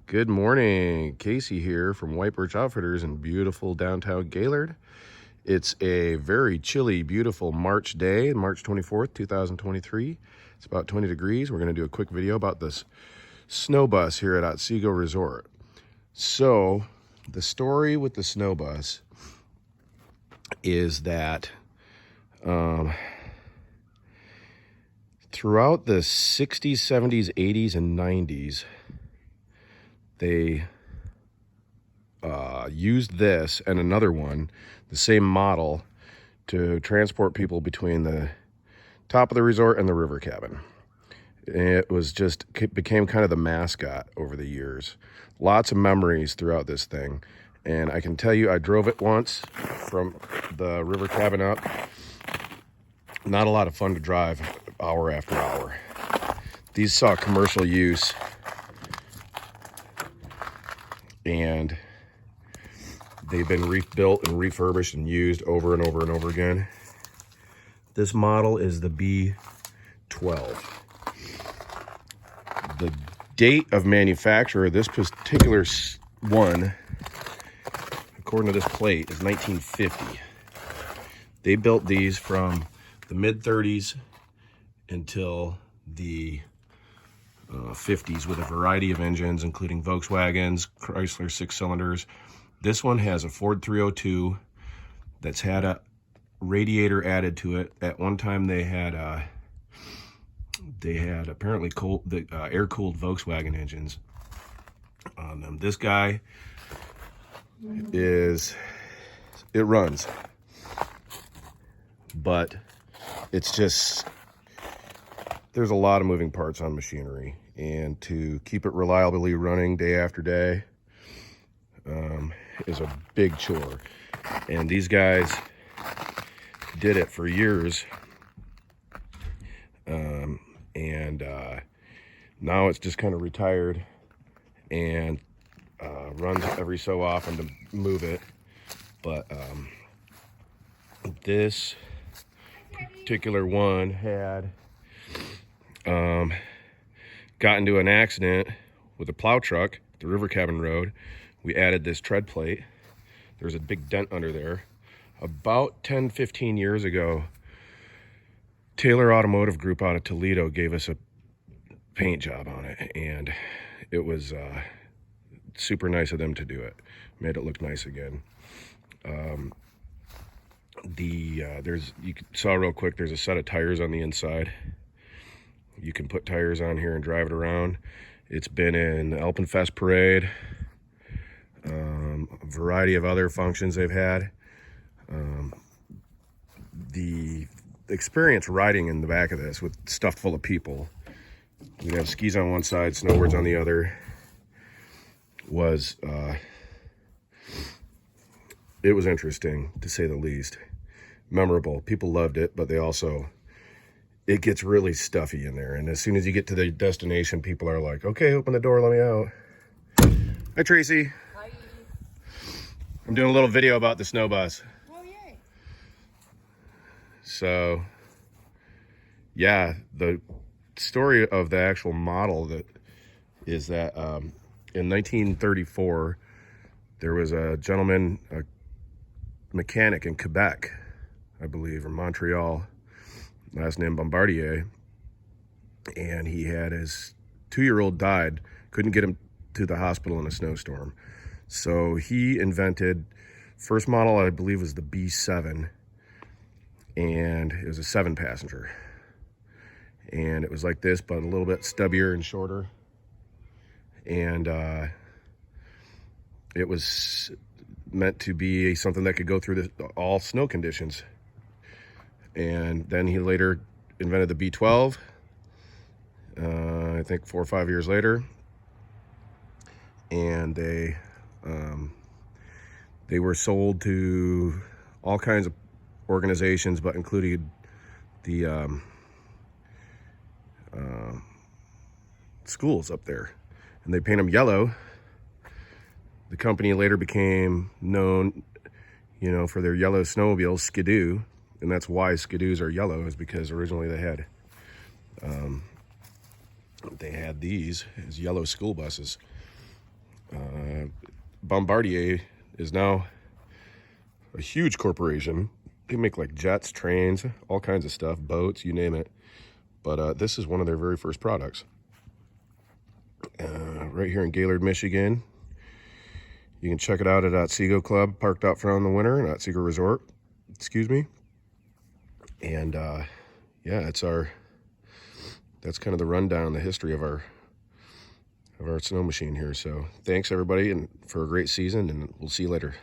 Good morning, Casey here from White Birch Outfitters in beautiful downtown Gaylord. It's a very chilly, beautiful March day, March 24th, 2023. It's about 20 degrees. We're going to do a quick video about this snow bus here at Otsego Resort. So, the story with the snow bus is that throughout the 60s, 70s, 80s, and 90s, they used this and another one, the same model, to transport people between the top of the resort and the river cabin. It became kind of the mascot over the years. Lots of memories throughout this thing. And I can tell you, I drove it once from the river cabin up. Not a lot of fun to drive hour after hour. These saw commercial use, and they've been rebuilt and refurbished and used over and over and over again. This model is the B12. The date of manufacture of this particular one, according to this plate, is 1950. They built these from the mid-30s until the 50s with a variety of engines, including Volkswagens, Chrysler 6-cylinders. This one has a Ford 302 that's had a radiator added to it. At one time, they had apparently air-cooled Volkswagen engines on them. This guy it runs, but it's just, there's a lot of moving parts on machinery, and to keep it reliably running day after day is a big chore. And these guys did it for years, and now it's just kind of retired and runs every so often to move it. But this particular one had got into an accident with a plow truck at the river cabin road. We added this tread plate. There's a big dent under there. About 10-15 years ago, Taylor Automotive Group out of Toledo gave us a paint job on it, and it was super nice of them to do it. Made it look nice again. You saw real quick, there's a set of tires on the inside. You can put tires on here and drive it around. It's been in the Alpenfest parade, a variety of other functions they've had. The experience riding in the back of this with stuffed full of people, we'd have skis on one side, snowboards on the other, was it was interesting, to say the least. Memorable. People loved it, but it gets really stuffy in there. And as soon as you get to the destination, people are like, okay, open the door, let me out. Hi, Tracy. Hi. I'm doing a little video about the snow bus. Oh, yay. So, yeah, the story of the actual model is that in 1934, there was a gentleman, a mechanic in Quebec, I believe, or Montreal, last name Bombardier, and he had his 2-year-old died, couldn't get him to the hospital in a snowstorm. So he invented, first model I believe was the B7, and it was a 7-passenger. And it was like this, but a little bit stubbier and shorter. And it was meant to be something that could go through all snow conditions. And then he later invented the B12, I think 4 or 5 years later. And they were sold to all kinds of organizations, but included the schools up there. And they paint them yellow. The company later became known, for their yellow snowmobiles, Skidoo. And that's why Skidoos are yellow, is because originally they had these as yellow school buses. Bombardier is now a huge corporation. They make like jets, trains, all kinds of stuff, boats, you name it. But this is one of their very first products. Right here in Gaylord, Michigan. You can check it out at Otsego Club, parked out front in the winter, at Otsego Resort, excuse me. And yeah, that's kind of the rundown, the history of our snow machine here. So thanks everybody, and for a great season, and we'll see you later.